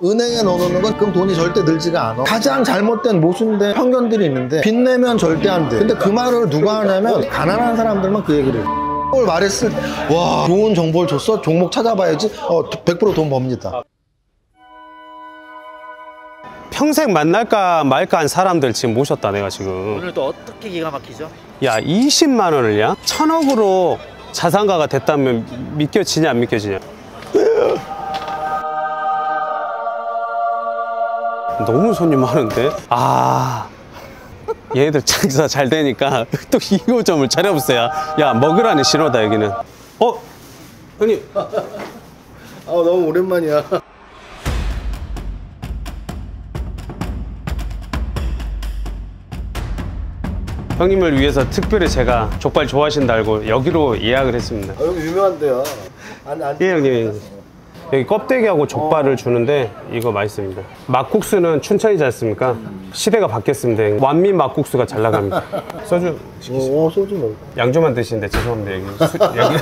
은행에 넣어놓는 건 그럼 돈이 절대 늘지가 않아. 가장 잘못된 모순된 편견들이 있는데 빚내면 절대 안 돼. 근데 그 말을 누가 하냐면 가난한 사람들만 그 얘기를 해. 그걸 말했을 때 와 좋은 정보를 줬어? 종목 찾아봐야지. 100% 돈 법니다. 평생 만날까 말까 한 사람들 지금 모셨다 내가 지금. 오늘 또 어떻게 기가 막히죠? 야 20만 원을요? 1000억으로 자산가가 됐다면 믿겨지냐 안 믿겨지냐? 너무 손님 많은데? 얘네들 장사 잘 되니까 또 2호점을 차려보세요. 야 먹으라니 신호다 여기는. 형님. 너무 오랜만이야. 형님을 위해서 특별히 제가 족발 좋아하신다 알고 여기로 예약을 했습니다. 여기 유명한데요. 예 형님. 여기 껍데기하고 족발을 주는데 이거 맛있습니다. 막국수는 춘천이지 않습니까? 시대가 바뀌었습니다. 완민 막국수가 잘 나갑니다. 소주 시키시죠. 소주 먹어. 양주만 드시는데 죄송합니다. 여기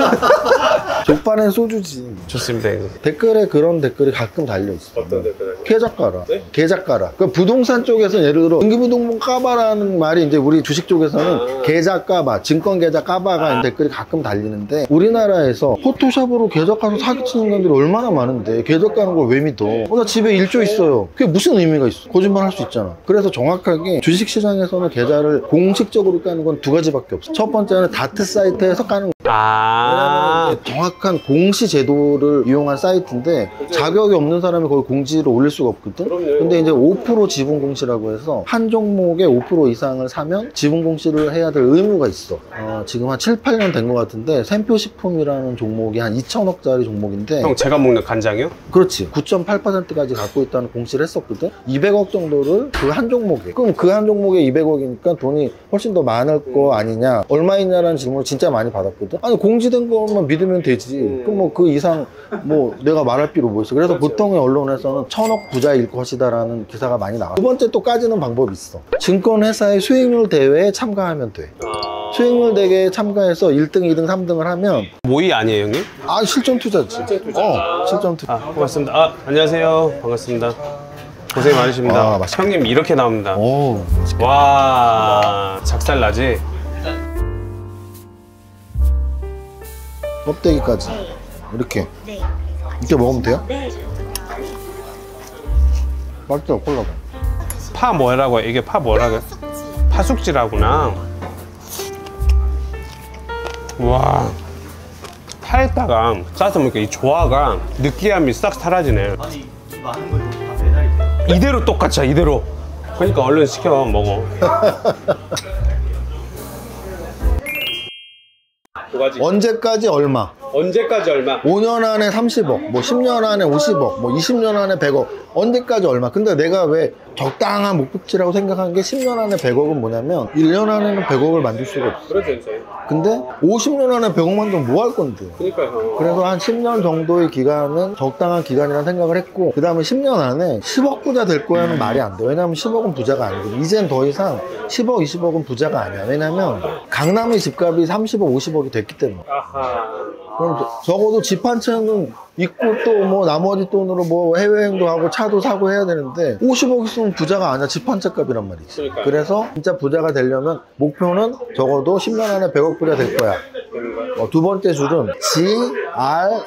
족발엔 소주지. 좋습니다. 여기. 댓글에 그런 댓글이 가끔 달려있어. 어떤 댓글? 계작가라. 네? 계작가라. 그러니까 부동산 쪽에서 예를 들어 등기부등본 까바라는 말이 이제 우리 주식 쪽에서는 계작 까바, 증권 계작 까바가 댓글이 가끔 달리는데 우리나라에서 포토샵으로 계작 가서 사기치는 사람들이 얼마나 많은데 계작 가는 걸 왜 믿어? 나 집에 1조 있어요. 그게 무슨 의미가 있어? 거짓말 할 수 있잖아. 그래서 정확하게 주식시장에서는 계좌를 공식적으로 까는 건 두 가지밖에 없어. 첫 번째는 다트 사이트에서 까는 거야. 정확한 공시 제도를 이용한 사이트인데 자격이 없는 사람이 거기 공지를 올릴 수가 없거든. 근데 이제 5% 지분 공시라고 해서 한 종목에 5% 이상을 사면 지분 공시를 해야 될 의무가 있어. 지금 한 7, 8년 된 것 같은데 샘표식품이라는 종목이 한 2천억짜리 종목인데 형 제가 먹는 간장이요? 그렇지. 9.8%까지 갖고 있다는 공시를 했었거든. 200억 정도를 그 한 종목에. 그럼 그 한 종목에 200억이니까 돈이 훨씬 더 많을 거 아니냐, 얼마 있냐라는 질문을 진짜 많이 받았거든. 아니 공지된 것만 믿으면 되지. 그럼 뭐 그 이상 뭐 내가 말할 필요 뭐 있어. 그래서 보통의 언론에서는 1000억 부자일 것이다라는 기사가 많이 나와. 두 번째 또 까지는 방법이 있어. 증권회사의 수익률 대회에 참가하면 돼. 수익률 대회에 참가해서 1등, 2등, 3등을 하면 모의 아니에요 형님? 실전 투자지. 실전 투자. 고맙습니다. 안녕하세요. 반갑습니다. 고생 많으십니다. 형님 이렇게 나옵니다. 와 작살나지? 껍데기까지 이렇게. 네. 이렇게 먹으면 돼요? 네. 맛있어. 콜라가. 파 뭐라고 해? 이게 파 뭐라고 해? 파숙지라구나. 와 파에다가 싸서 먹으니까 이 조화가 느끼함이 싹 사라지네. 아니 많은 걸 다 매달이 돼요. 이대로 똑같아 이대로. 그러니까 얼른 시켜 먹어. 언제까지 얼마? 언제까지 얼마? 5년 안에 30억, 뭐 10년 안에 50억, 뭐 20년 안에 100억. 언제까지 얼마? 근데 내가 왜 적당한 목표치라고 생각한 게 10년 안에 100억은 뭐냐면 1년 안에는 100억을 만들 수가 없어. 그렇죠 이제. 근데 50년 안에 100억 만들면 뭐 할 건데? 그러니까요. 그래서 한 10년 정도의 기간은 적당한 기간이라는 생각을 했고, 그 다음에 10년 안에 10억 부자 될 거야는 말이 안 돼. 왜냐면 10억은 부자가 아니거든. 이젠 더 이상 10억, 20억은 부자가 아니야. 왜냐면 강남의 집값이 30억, 50억이 됐기 때문에. 그럼 적어도 집 한 채는 있고 또 뭐 나머지 돈으로 뭐 해외여행도 하고 차도 사고 해야 되는데 50억 있으면 부자가 아니야. 집 한 채 값이란 말이지. 그러니까요. 그래서 진짜 부자가 되려면 목표는 적어도 10년 안에 100억 부자 될 거야. 두 번째 줄은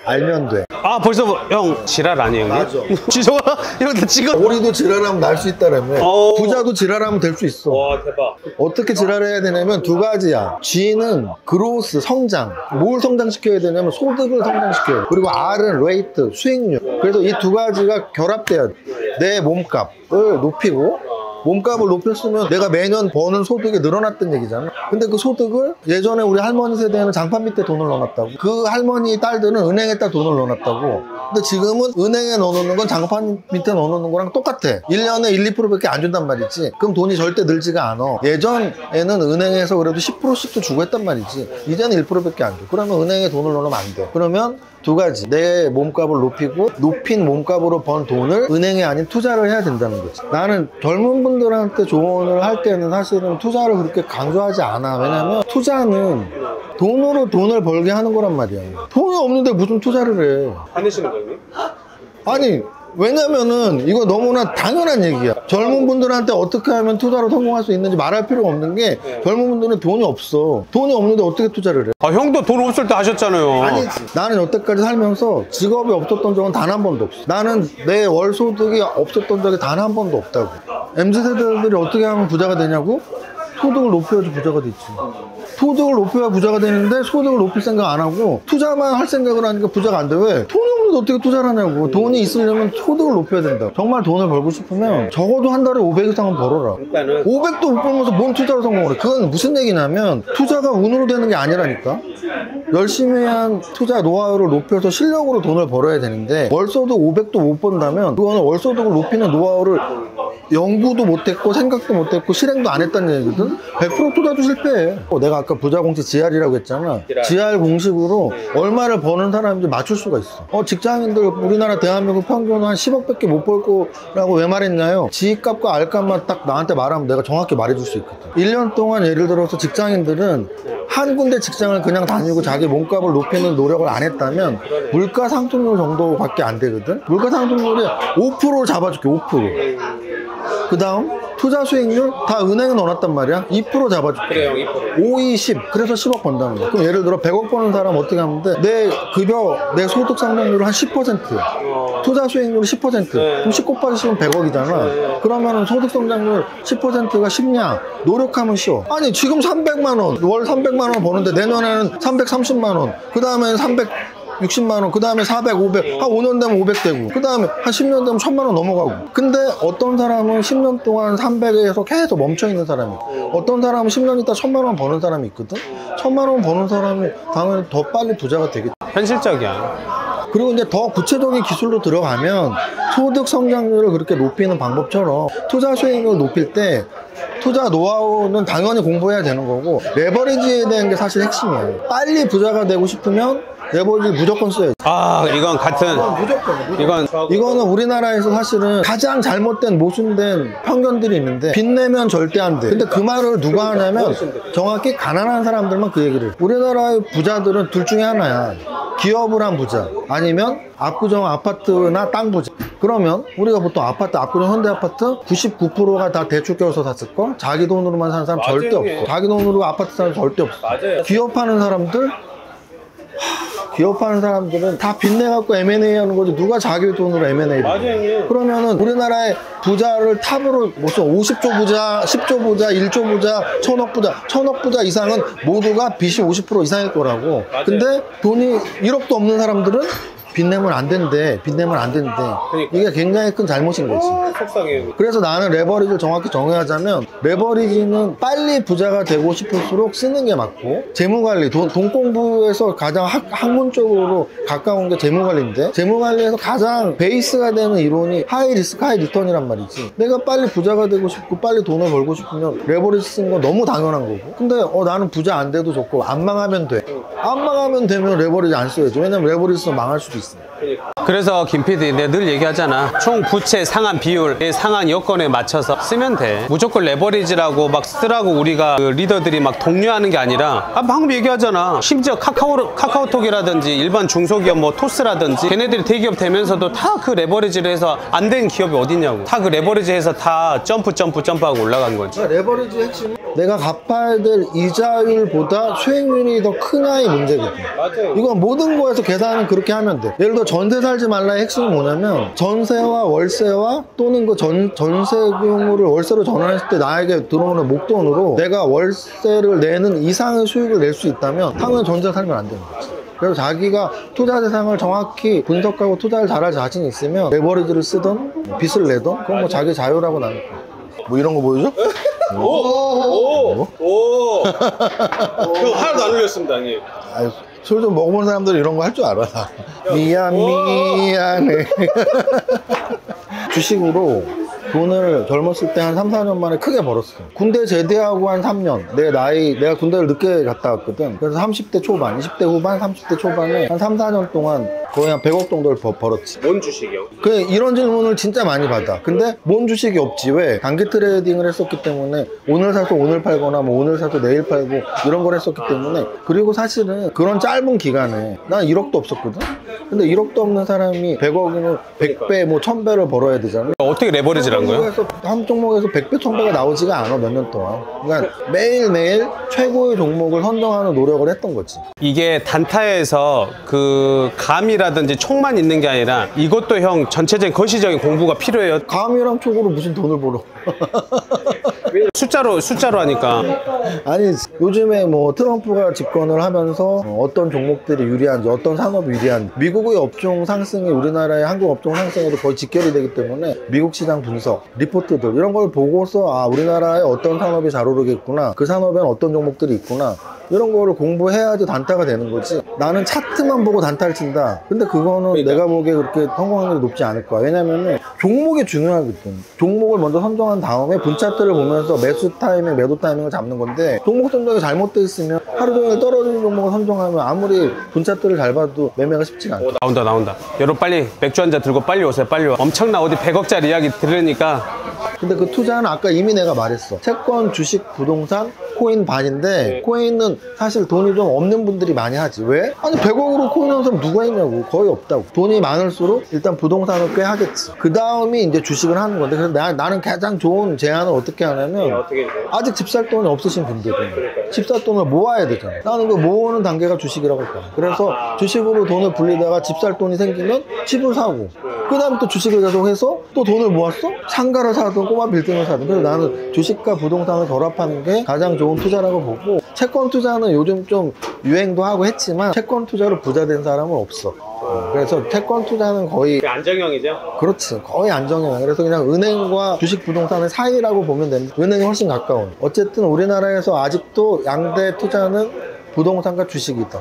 알면 돼. 벌써 형 지랄 아니에요 형님? 맞아. 지성아 형 나 지금. 오리도 지랄하면 날 수 있다라며. 부자도 지랄하면 될 수 있어. 와 대박. 어떻게 지랄해야 되냐면 두 가지야. G는 그로스, 성장. 뭘 성장시켜야 되냐면 소득을 성장시켜야 돼. 그리고 R은 레이트, 수익률. 그래서 이 두 가지가 결합돼야 돼. 내 몸값을 높이고 몸값을 높였으면 내가 매년 버는 소득이 늘어났던 얘기잖아. 근데 그 소득을 예전에 우리 할머니 세대에는 장판 밑에 돈을 넣어놨다고. 그 할머니 딸들은 은행에다 돈을 넣어놨다고. 근데 지금은 은행에 넣어놓는 건 장판 밑에 넣어놓는 거랑 똑같아. 1년에 1, 2%밖에 안 준단 말이지. 그럼 돈이 절대 늘지가 않아. 예전에는 은행에서 그래도 10%씩도 주고 했단 말이지. 이제는 1%밖에 안 줘. 그러면 은행에 돈을 넣으면 안 돼. 그러면 두 가지. 내 몸값을 높이고 높인 몸값으로 번 돈을 은행에 아닌 투자를 해야 된다는 거지. 나는 젊은 분들한테 조언을 할 때는 사실은 투자를 그렇게 강조하지 않아. 왜냐면 투자는 돈으로 돈을 벌게 하는 거란 말이야. 돈이 없는데 무슨 투자를 해. 화내시는 거예요? 아니 왜냐면은 이거 너무나 당연한 얘기야. 젊은 분들한테 어떻게 하면 투자로 성공할 수 있는지 말할 필요가 없는 게 젊은 분들은 돈이 없어. 돈이 없는데 어떻게 투자를 해? 아, 형도 돈 없을 때 하셨잖아요. 아니지. 나는 여태까지 살면서 직업이 없었던 적은 단 한 번도 없어. 나는 내 월 소득이 없었던 적이 단 한 번도 없다고. MZ세대들이 어떻게 하면 부자가 되냐고? 소득을 높여야지 부자가 되지. 소득을 높여야 부자가 되는데 소득을 높일 생각 안 하고 투자만 할 생각을 하니까 부자가 안 돼. 왜? 돈이 없는데 어떻게 투자를 하냐고. 돈이 있으려면 소득을 높여야 된다. 정말 돈을 벌고 싶으면 적어도 한 달에 500 이상은 벌어라. 500도 못 벌면서 뭔 투자로 성공을 해. 그건 무슨 얘기냐면 투자가 운으로 되는 게 아니라니까. 열심히 한 투자 노하우를 높여서 실력으로 돈을 벌어야 되는데 월소득 500도 못 번다면 그거는 월소득을 높이는 노하우를 연구도 못했고 생각도 못했고 실행도 안 했다는 얘기거든. 100% 투자도 실패해. 내가 아까 부자공식 GR이라고 했잖아. GR 공식으로 얼마를 버는 사람인지 맞출 수가 있어. 직장인들 우리나라 대한민국 평균 한 10억밖에 못 벌 거라고 왜 말했냐요. 지값과 알값만 딱 나한테 말하면 내가 정확히 말해줄 수 있거든. 1년 동안 예를 들어서 직장인들은 한 군데 직장을 그냥 다니고 자기 몸값을 높이는 노력을 안 했다면 물가 상승률 정도밖에 안 되거든. 물가 상승률이 5% 잡아줄게. 5%. 그 다음 투자 수익률 다 은행에 넣어놨단 말이야. 2% 잡아줄게. 그래요, 2%. 5, 20 그래서 10억 번다는 거야. 그럼 예를 들어 100억 버는 사람 어떻게 하면 돼? 내 급여, 내 소득 상승률은 한 10%야. 투자 수익률이 10%. 그럼 10 곱하기 10은 100억이잖아. 그러면 소득 성장률 10%가 쉽냐? 노력하면 쉬워. 아니 지금 300만 원, 월 300만 원 버는데 내년에는 330만 원, 그 다음에는 360만 원, 그 다음에 400, 500, 한 5년 되면 500 되고, 그 다음에 한 10년 되면 1000만 원 넘어가고. 근데 어떤 사람은 10년 동안 300에서 계속 멈춰있는 사람이 있고, 어떤 사람은 10년 있다 1000만 원 버는 사람이 있거든. 1000만 원 버는 사람이 당연히 더 빨리 부자가 되겠지. 현실적이야. 그리고 이제 더 구체적인 기술로 들어가면 소득 성장률을 그렇게 높이는 방법처럼 투자 수익률을 높일 때 투자 노하우는 당연히 공부해야 되는 거고, 레버리지에 대한 게 사실 핵심이에요. 빨리 부자가 되고 싶으면 레버리지 무조건 써야지. 아, 이건 같은. 무조건. 이거는 우리나라에서 사실은 가장 잘못된 모순된 편견들이 있는데, 빚내면 절대 안 돼. 근데 그 말을 누가 하냐면 정확히 가난한 사람들만 그 얘기를 해. 우리나라의 부자들은 둘 중에 하나야. 기업을 한 부자, 아니면 압구정 아파트나 땅 부자. 그러면 우리가 보통 아파트, 압구정 현대아파트 99%가 다 대출 껴서 샀을걸? 자기 돈으로만 사는 사람 절대 없어. 자기 돈으로 아파트 사는 사람 절대 없어. 기업하는 사람들, 기업하는 사람들은 다 빚내갖고 M&A 하는 거지. 누가 자기 돈으로 M&A를 해. 그러면은 우리나라의 부자를 탑으로 무슨 50조 부자, 10조 부자, 1조 부자, 1000억 부자, 1000억 부자 이상은 모두가 빚이 50% 이상일 거라고. 근데 돈이 1억도 없는 사람들은 빚내면 안 된대. 빚내면 안 된대. 이게 굉장히 큰 잘못인 거지. 속상해요. 그래서 나는 레버리지를 정확히 정의하자면, 레버리지는 빨리 부자가 되고 싶을수록 쓰는 게 맞고, 재무관리, 돈 공부에서 가장 학문적으로 가까운 게 재무관리인데, 재무관리에서 가장 베이스가 되는 이론이 하이 리스크 하이 리턴이란 말이지. 내가 빨리 부자가 되고 싶고 빨리 돈을 벌고 싶으면 레버리지 쓰는 건 너무 당연한 거고. 근데 나는 부자 안 돼도 좋고 안 망하면 돼. 안 망하면 되면 레버리지 안 써야지. 왜냐면 레버리지 쓰면 망할 수도 있어. 그래서 김 PD 내가 늘 얘기하잖아. 총 부채 상환 비율의 상환 여건에 맞춰서 쓰면 돼. 무조건 레버리지라고 막 쓰라고 우리가 그 리더들이 막 독려하는 게 아니라, 방금 얘기하잖아. 심지어 카카오톡이라든지 일반 중소기업 뭐 토스라든지 걔네들이 대기업 되면서도 다 그 레버리지를 해서 안 된 기업이 어딨냐고. 다 그 레버리지 해서 다 점프하고 올라간 거지. 레버리지 핵심은 내가 갚아야 될 이자율보다 수익률이 더 크냐의 문제거든. 맞아요. 이건 모든 거에서 계산은 그렇게 하면 돼. 예를 들어 전세 살지 말라의 핵심은 뭐냐면, 전세와 월세와 또는 그 전세금을 월세로 전환했을 때 나에게 들어오는 목돈으로 내가 월세를 내는 이상의 수익을 낼 수 있다면 당연히 전세 살면 안 되는 거지. 그래서 자기가 투자 대상을 정확히 분석하고 투자를 잘할 자신이 있으면 레버리지를 쓰던 빚을 내던 그건 뭐 자기 자유라고 나는 거야. 뭐 이런 거 보여줘? 오! 그거 하나도 안 울렸습니다, 아니. 술 좀 먹어본 사람들은 이런 거 할 줄 알아. 미안해. 주식으로 돈을 젊었을 때 한 3, 4년 만에 크게 벌었어. 군대 제대하고 한 3년. 내가 군대를 늦게 갔다 왔거든. 그래서 30대 초반, 20대 후반, 30대 초반에 한 3, 4년 동안 거의 한 100억 정도를 벌었지. 뭔 주식이요? 이런 질문을 진짜 많이 받아. 근데 뭔 주식이 없지. 왜? 단기 트레이딩을 했었기 때문에 오늘 사서 오늘 팔거나 뭐 오늘 사서 내일 팔고 이런 걸 했었기 때문에. 그리고 사실은 그런 짧은 기간에 난 1억도 없었거든. 근데 1억도 없는 사람이 100억이면 100배, 뭐 1000배를 벌어야 되잖아. 어떻게 레버리지를 한 거예요? 한 종목에서 100배, 1000배가 나오지가 않아, 몇 년 동안. 그러니까 매일매일 최고의 종목을 선정하는 노력을 했던 거지. 이게 단타에서 그 감이라든지 촉만 있는 게 아니라 이것도 형 전체적인 거시적인 공부가 필요해요. 감이랑 촉으로 무슨 돈을 벌어. 숫자로 하니까. 아니, 요즘에 뭐 트럼프가 집권을 하면서 어떤 종목들이 유리한지, 어떤 산업이 유리한지, 미국의 업종 상승이 우리나라의 한국 업종 상승에도 거의 직결이 되기 때문에 미국 시장 분석, 리포트들 이런 걸 보고서 아, 우리나라에 어떤 산업이 잘 오르겠구나, 그 산업에는 어떤 종목들이 있구나, 이런 거를 공부해야지 단타가 되는 거지. 나는 차트만 보고 단타를 친다. 근데 그거는 내가 보기에 그렇게 성공 확률이 높지 않을 거야. 왜냐면은 종목이 중요하거든. 종목을 먼저 선정한 다음에 분차트를 보면서 매수 타이밍, 매도 타이밍을 잡는 건데, 종목 선정이 잘못돼 있으면 하루 종일 떨어지는 종목을 선정하면 아무리 분차트를 잘 봐도 매매가 쉽지가 않아. 나온다. 여러분 빨리 맥주 한 잔 들고 빨리 오세요. 빨리 와. 엄청나 어디 100억짜리 이야기 들으니까. 근데 그 투자는 아까 이미 내가 말했어. 채권, 주식, 부동산, 코인 반인데, 코인은 사실 돈이 좀 없는 분들이 많이 하지. 왜? 아니 100억으로 코인 하는 사람 누가 있냐고. 거의 없다고. 돈이 많을수록 일단 부동산을 꽤 하겠지. 그 다음이 이제 주식을 하는 건데, 그래서 나는 가장 좋은 제안을 어떻게 하냐면, 아직 집 살 돈이 없으신 분들은 집 살 돈을 모아야 되잖아. 나는 그 모으는 단계가 주식이라고 할 거야. 그래서 주식으로 돈을 불리다가 집 살 돈이 생기면 집을 사고, 그 다음에 또 주식을 계속 해서 또 돈을 모았어? 상가를 사든 꼬마 빌딩을 사든. 그래서 나는 주식과 부동산을 결합하는 게 가장 좋은 투자라고 보고, 채권 투자는 요즘 좀 유행도 하고 했지만 채권 투자로 부자 된 사람은 없어. 그래서 채권 투자는 거의 안정형이죠? 그렇지, 거의 안정형이야. 그래서 그냥 은행과 주식 부동산의 사이라고 보면 되는데, 은행이 훨씬 가까운. 어쨌든 우리나라에서 아직도 양대 투자는 부동산과 주식이다.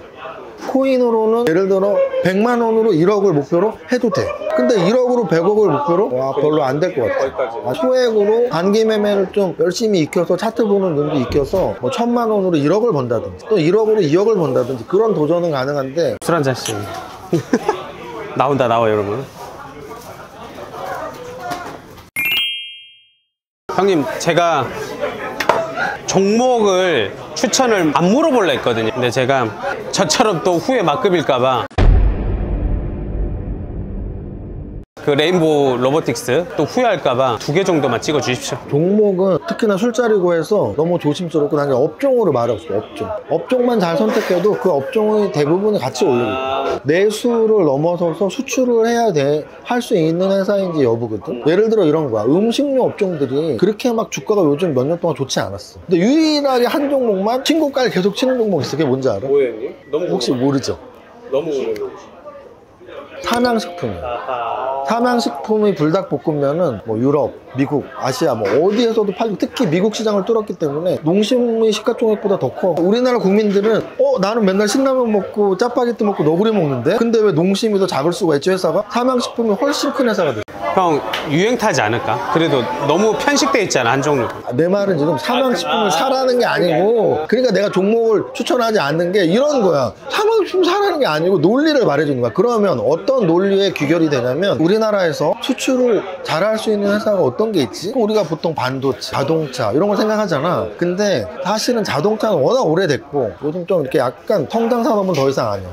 코인으로는 예를 들어 100만 원으로 1억을 목표로 해도 돼. 근데 1억으로 100억을 목표로? 와, 별로 안 될 것 같아. 소액으로 단기 매매를 좀 열심히 익혀서 차트 보는 눈도 익혀서 뭐 1000만 원으로 1억을 번다든지 또 1억으로 2억을 번다든지 그런 도전은 가능한데. 술 한 잔씩. 나와 여러분. 형님, 제가 종목을 추천을 안 물어보려 했거든요. 근데 제가 저처럼 또 후회 막급일까봐 그 레인보우 로보틱스 또 후회할까봐 2개 정도만 찍어 주십시오. 종목은 특히나 술자리고 해서 너무 조심스럽고, 나는 업종으로 말하고 싶어. 업종만 잘 선택해도 그 업종의 대부분이 같이 올리고, 내수를 넘어서서 수출을 해야 할 수 있는 회사인지 여부거든. 예를 들어 이런 거야. 음식료 업종들이 그렇게 막 주가가 요즘 몇 년 동안 좋지 않았어. 근데 유일하게 한 종목만 친고가를 계속 치는 종목이 있어. 그게 뭔지 알아? 뭐예요, 형님? 너무 혹시 모르죠? 너무 삼양식품이에요. 삼양식품의 불닭볶음면은 뭐 유럽, 미국, 아시아 뭐 어디에서도 팔고, 특히 미국 시장을 뚫었기 때문에 농심의 시가총액보다 더 커. 우리나라 국민들은 나는 맨날 신라면 먹고 짜파게티 먹고 너구리 먹는데, 근데 왜 농심이 더 작을 수가 있지? 회사가? 삼양식품이 훨씬 큰 회사가 됐어. 형, 유행 타지 않을까? 그래도 너무 편식돼 있잖아, 한 종류. 내 말은 지금 삼양식품을 사라는 게 아니고, 그러니까 내가 종목을 추천하지 않는 게 이런 거야. 삼양식품 사라는 게 아니고 논리를 말해주는 거야. 그러면 어떤 논리에 귀결이 되냐면, 우리나라에서 수출을 잘할 수 있는 회사가 어떤 게 있지? 우리가 보통 반도체, 자동차 이런 걸 생각하잖아. 근데 사실은 자동차는 워낙 오래됐고, 요즘 좀 이렇게 약간 성장 산업은 더 이상 아니야.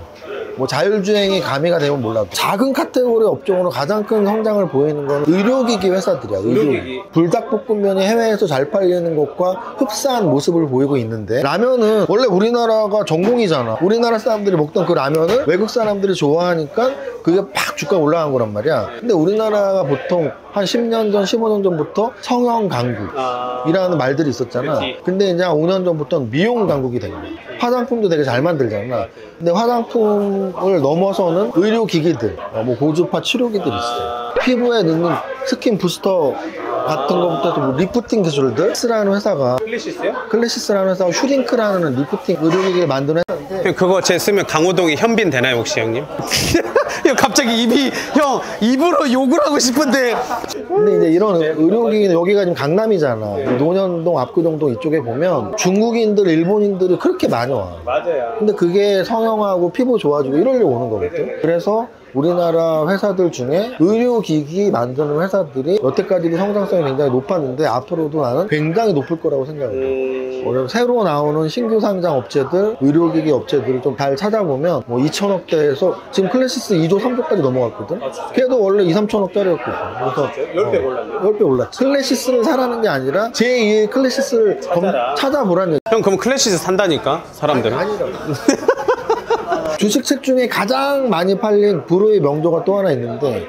뭐 자율주행이 가미가 되면 몰라도 작은 카테고리 업종으로 가장 큰 성장을 보이는 건 의료기기 회사들이야. 의료기기. 불닭볶음면이 해외에서 잘 팔리는 것과 흡사한 모습을 보이고 있는데, 라면은 원래 우리나라가 전공이잖아. 우리나라 사람들이 먹던 그 라면을 외국 사람들이 좋아하니까 그게 팍 주가 올라간 거란 말이야. 근데 우리나라가 보통 한 10년 전, 15년 전부터 성형 강국이라는 말들이 있었잖아. 근데 이제 한 5년 전부터는 미용 강국이 된 거야. 화장품도 되게 잘 만들잖아. 근데 화장품을 넘어서는 의료기기들, 뭐 고주파 치료기들이 있어요. 피부에 넣는 스킨 부스터 같은 것부터 뭐 리프팅 기술들. 스라는 회사가, 클래시스요? 클래시스라는 회사가 슈링크라는 리프팅 의료기기를 만드는 회사인데, 그거 제 쓰면 강호동이 현빈 되나요, 혹시 형님? 형 갑자기 입으로 욕을 하고 싶은데. 근데 이제 이런 의료기기는 여기가 지금 강남이잖아. 논현동, 압구정동 이쪽에 보면 중국인들, 일본인들이 그렇게 많이 와. 맞아요. 근데 그게 성형하고 피부 좋아지고 이러려고 오는 거거든. 그래서 우리나라 회사들 중에 의료기기 만드는 회사들이 여태까지도 성장성이 굉장히 높았는데 앞으로도 나는 굉장히 높을 거라고 생각해요. 그래서 새로 나오는 신규 상장 업체들, 의료기기 업체들을 좀 잘 찾아보면 뭐 2천억대에서 지금 클래시스 2조 3조까지 넘어갔거든. 걔도 원래 2, 3천억짜리였거든. 그래서 10배 올랐네. 10배 올랐지. 클래시스를 사라는 게 아니라 제2의 클래시스를 찾아보라는 얘기. 형 그럼 클래시스 산다니까 사람들은? 아니라고. 주식책 중에 가장 많이 팔린 불후의 명조가 또 하나 있는데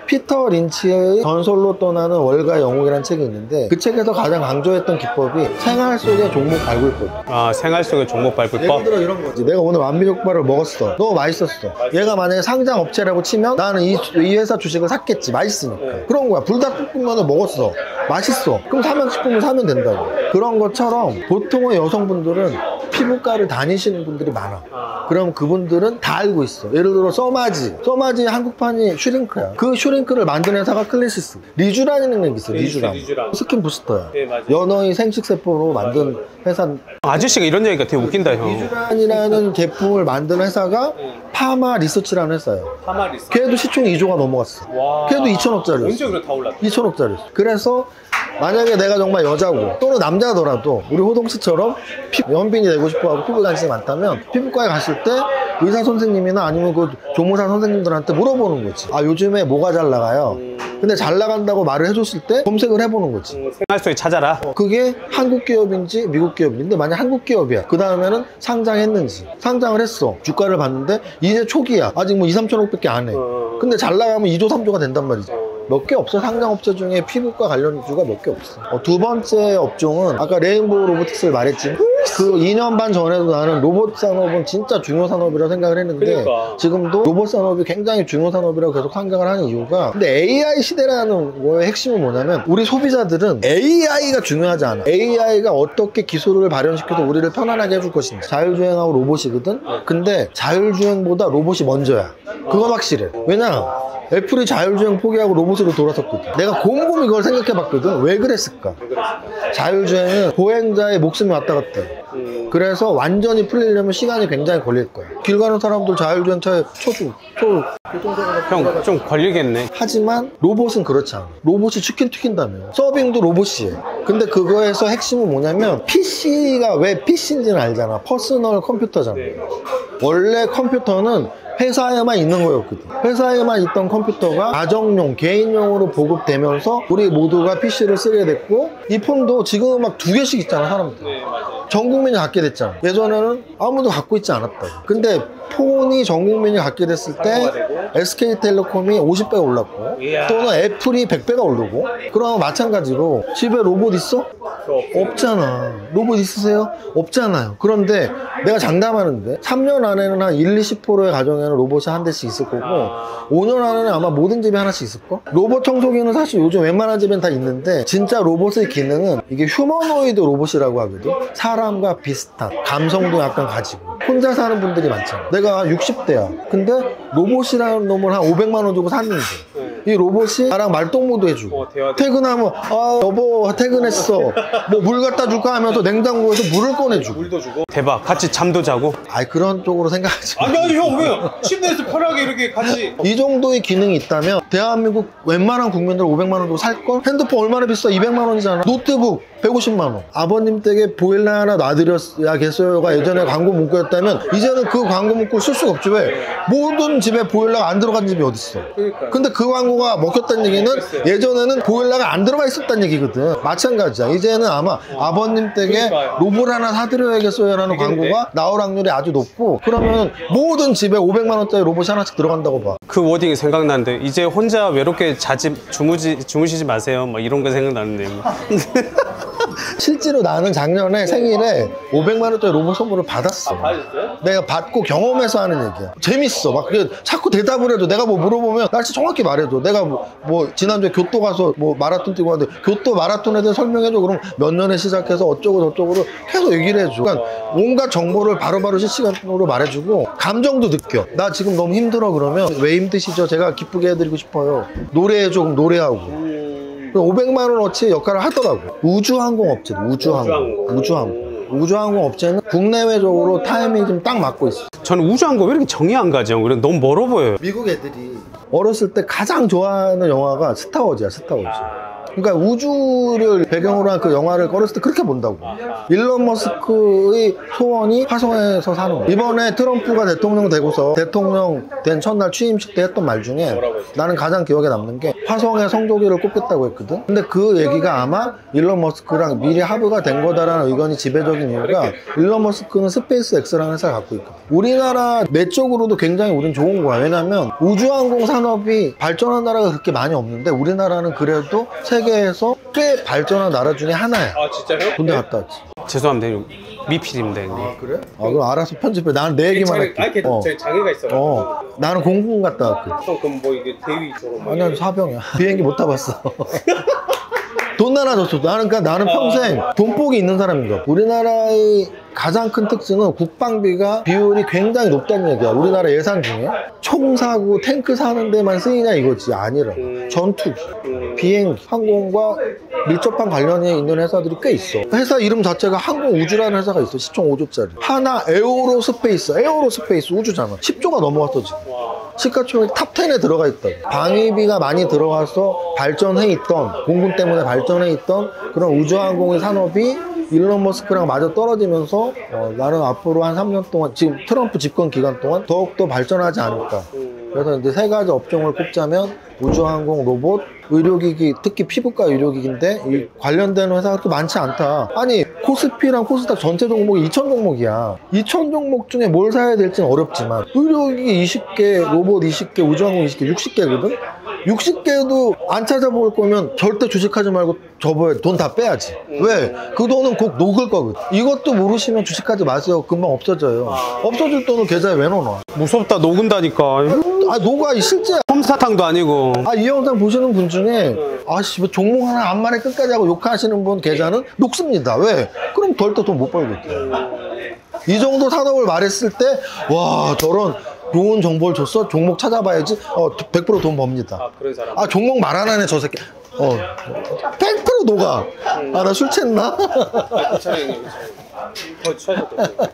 피터 린치의 전설로 떠나는 월가의 영웅이라는 책이 있는데 그 책에서 가장 강조했던 기법이 생활 속의 종목 발굴법. 아 생활 속의 종목 발굴법? 예를 들어 이런 거지. 내가 오늘 완미족발을 먹었어. 너무 맛있었어. 얘가 만약에 상장 업체라고 치면 나는 이 회사 주식을 샀겠지. 맛있으니까. 그런 거야. 불닭볶음면을 먹었어. 맛있어. 그럼 삼양식품을 사면 된다고. 그런 것처럼 보통의 여성분들은 피부과를 다니시는 분들이 많아. 그럼 그분들은 다 알고 있어. 예를 들어 써마지 한국판이 슈링크야. 그 슈링크를 만든 회사가 클래시스. 리쥬란이라는 게 있어. 리쥬란. 스킨 부스터야. 네, 맞아요. 연어의 생식세포로 만든 회사. 아저씨가 이런 얘기가 되게 웃긴다 형. 리쥬란이라는 제품을 만든 회사가 파마 리서치라는 회사예요. 파마리스. 걔도 시총 2조가 넘어갔어. 와. 걔도 2천억짜리였어. 언제 그래 다 올랐다. 2천억짜리였어. 그래서 만약에 내가 정말 여자고 또는 남자더라도 우리 호동 씨처럼 연빈이 되고 싶어하고 피부 관심이 많다면 피부과에 갔을 때 의사 선생님이나 아니면 그 조무사 선생님들한테 물어보는 거지. 아 요즘에 뭐가 잘 나가요? 근데 잘 나간다고 말을 해줬을 때 검색을 해보는 거지. 생활 속에 찾아라. 그게 한국 기업인지 미국 기업인데 만약 한국 기업이야. 그 다음에는 상장했는지. 상장을 했어. 주가를 봤는데 이제 초기야. 아직 뭐 2, 3천억밖에 안 해. 근데 잘 나가면 2조, 3조가 된단 말이지. 몇 개 없어. 상장업체 중에 피부과 관련주가 몇 개 없어. 두 번째 업종은 아까 레인보우 로보틱스를 말했지. 그 2년 반 전에도 나는 로봇 산업은 진짜 중요 산업이라고 생각을 했는데 그러니까. 지금도 로봇 산업이 굉장히 중요 산업이라고 계속 생각을 하는 이유가 근데 AI 시대라는 거의 핵심은 뭐냐면 우리 소비자들은 AI가 중요하지 않아. AI가 어떻게 기술을 발현시켜서 우리를 편안하게 해줄 것인지. 자율주행하고 로봇이거든. 근데 자율주행보다 로봇이 먼저야. 그건 확실해. 왜냐 애플이 자율주행 포기하고 로봇으로 돌아섰거든. 내가 곰곰이 이걸 생각해봤거든. 왜 그랬을까? 자율주행은 보행자의 목숨이 왔다 갔다 해. 그래서 완전히 풀리려면 시간이 굉장히 걸릴 거야. 길 가는 사람들 자율주행 차에 형 좀 걸리겠네. 하지만 로봇은 그렇지 않아. 로봇이 치킨 튀긴다며. 서빙도 로봇이 해. 근데 그거에서 핵심은 뭐냐면 PC가 왜 PC인지는 알잖아. 퍼스널 컴퓨터잖아. 원래 컴퓨터는 회사에만 있는 거였거든. 회사에만 있던 컴퓨터가 가정용, 개인용으로 보급되면서 우리 모두가 PC를 쓰게 됐고 이 폰도 지금은 막 2개씩 있잖아 사람들. 전 국민이 갖게 됐잖아. 예전에는 아무도 갖고 있지 않았다고. 근데 폰이 전 국민이 갖게 됐을 때 SK텔레콤이 50배가 올랐고 또는 애플이 100배가 오르고 그러면 마찬가지로 집에 로봇 있어? 없잖아. 로봇 있으세요? 없잖아요. 그런데 내가 장담하는데 3년 안에는 한 1, 20%의 가정에는 로봇이 한 대씩 있을 거고 5년 안에는 아마 모든 집에 하나씩 있을 거. 로봇 청소기는 사실 요즘 웬만한 집엔 다 있는데 진짜 로봇의 기능은 이게 휴머노이드 로봇이라고 하거든. 사람과 비슷한 감성도 약간 가지고 혼자 사는 분들이 많잖아. 내가 60대야. 근데 로봇이라는 놈을 한 500만 원 주고 샀는데 이 로봇이 나랑 말동무도 해주고 퇴근하면 아 여보 퇴근했어 뭐 물 갖다 줄까 하면서 냉장고에서 물을 꺼내주고 물도 주고. 대박. 같이 잠도 자고. 아이 그런 쪽으로 생각하지 마. 아니 형 왜 침대에서 편하게 이렇게 같이. 이 정도의 기능이 있다면 대한민국 웬만한 국민들 500만 원 주고 살걸? 핸드폰 얼마나 비싸? 200만 원이잖아. 노트북 150만 원. 아버님 댁에 보일러 하나 놔드렸어야겠어요가 예전에 광고 문구였다면 이제는 그 광고 문구 쓸 수가 없지. 왜? 모든 집에 보일러가 안 들어간 집이 어딨어. 근데 그 광고가 먹혔다는 얘기는 예전에는 보일러가 안 들어가 있었다는 얘기거든. 마찬가지야. 이제는 아마 아버님 댁에 로봇 하나 사드려야겠어요 라는 광고가 나올 확률이 아주 높고 그러면 모든 집에 500만 원짜리 로봇이 하나씩 들어간다고 봐. 그 워딩이 생각나는데 이제 혼자 외롭게 주무시지 마세요. 막 이런 거 생각나는데. 실제로 나는 작년에 생일에 500만 원짜리 로봇 선물을 받았어. 받으셨어요? 내가 받고 경험해서 하는 얘기야. 재밌어. 막 자꾸 대답을 해도 내가 뭐 물어보면 날씨 정확히 말해줘. 내가 뭐 지난주에 교토 가서 뭐 마라톤 뛰고 왔는데 교토 마라톤에 대해 설명해줘. 그럼 몇 년에 시작해서 어쩌고 저쩌고로 계속 얘기를 해줘. 그러니까 온갖 정보를 바로바로 실시간으로 말해주고 감정도 느껴. 나 지금 너무 힘들어 그러면 왜 힘드시죠? 제가 기쁘게 해드리고 싶어요. 노래해줘. 그럼 노래하고. 500만 원어치 역할을 하더라고. 우주항공 업체, 우주항공 업체는 국내외적으로 타이밍이 좀 딱 맞고 있어. 저는 우주항공 왜 이렇게 정이 안 가죠? 그래 너무 멀어 보여요. 미국 애들이 어렸을 때 가장 좋아하는 영화가 스타워즈야, 스타워즈. 그러니까 우주를 배경으로 한 그 영화를 어렸을 때 그렇게 본다고. 일론 머스크의 소원이 화성에서 사는 거야. 이번에 트럼프가 대통령 되고서 대통령 된 첫날 취임식 때 했던 말 중에 나는 가장 기억에 남는 게 화성에 성조기를 꽂겠다고 했거든. 근데 그 얘기가 아마 일론 머스크랑 미리 합의가 된 거다라는 의견이 지배적인 이유가 일론 머스크는 스페이스 X라는 회사를 갖고 있거든. 우리나라 내적으로도 굉장히 우린 좋은 거야. 왜냐면 우주항공 산업이 발전한 나라가 그렇게 많이 없는데 우리나라는 그래도 세계에서 꽤 발전한 나라 중에 하나야. 아 진짜요? 군대 갔다 왔지. 죄송합니다. 형님. 미필입니다. 형님. 그래? 그럼 알아서 편집해. 나는 내 얘기만 할게. 제 장애가 있어가지고. 나는 공군 갔다 왔거든. 형 그럼 뭐 이게 대위처럼. 아니야, 사병이야. 비행기 못 타봤어. 돈 하나 줬어. 그러니까 나는 평생 돈복이 있는 사람인 거야. 우리나라의 가장 큰 특징은 국방비가 비율이 굉장히 높다는 얘기야. 우리나라 예산 중에 총 사고 탱크 사는 데만 쓰이냐 이거지. 아니라 전투기, 비행기, 항공과 밀접한 관련이 있는 회사들이 꽤 있어. 회사 이름 자체가 항공우주라는 회사가 있어. 시총 5조짜리. 하나 에어로스페이스 우주잖아. 10조가 넘어갔어 지금. 시가총액 탑10에 들어가 있다고. 방위비가 많이 들어가서 발전해 있던, 공군 때문에 발전해 있던 그런 우주항공의 산업이 일론 머스크랑 마저 떨어지면서 나는 앞으로 한 3년 동안, 지금 트럼프 집권 기간 동안 더욱더 발전하지 않을까. 그래서 이제 세 가지 업종을 꼽자면 우주항공, 로봇, 의료기기, 특히 피부과 의료기기인데 이 관련된 회사가 그렇게 많지 않다. 아니 코스피랑 코스닥 전체 종목이 2,000 종목이야. 2,000 종목 중에 뭘 사야 될지는 어렵지만 의료기기 20개, 로봇 20개, 우주항공 20개, 60개거든? 60개도 안 찾아볼 거면 절대 주식하지 말고 접어야 돈 다 빼야지. 왜? 그 돈은 곧 녹을 거거든. 이것도 모르시면 주식하지 마세요. 금방 없어져요. 없어질 돈을 계좌에 왜 넣어놔? 무섭다. 녹은다니까. 아 녹아 실제. 솜사탕도 아니고. 이 영상 보시는 분 중에 아씨 뭐 종목 하나 안 말해 끝까지 하고 욕하시는 분 계좌는 녹습니다. 왜? 그럼 절대 돈 못 벌거든. 이 정도 산업을 말했을 때 와 저런 좋은 정보를 줬어? 종목 찾아봐야지. 100% 돈 법니다. 그런 사람. 종목 말 안 하네 저 새끼. 100% 녹아. 나 술 챘나? 괜찮아요. 형님. 더 취하셨거든요.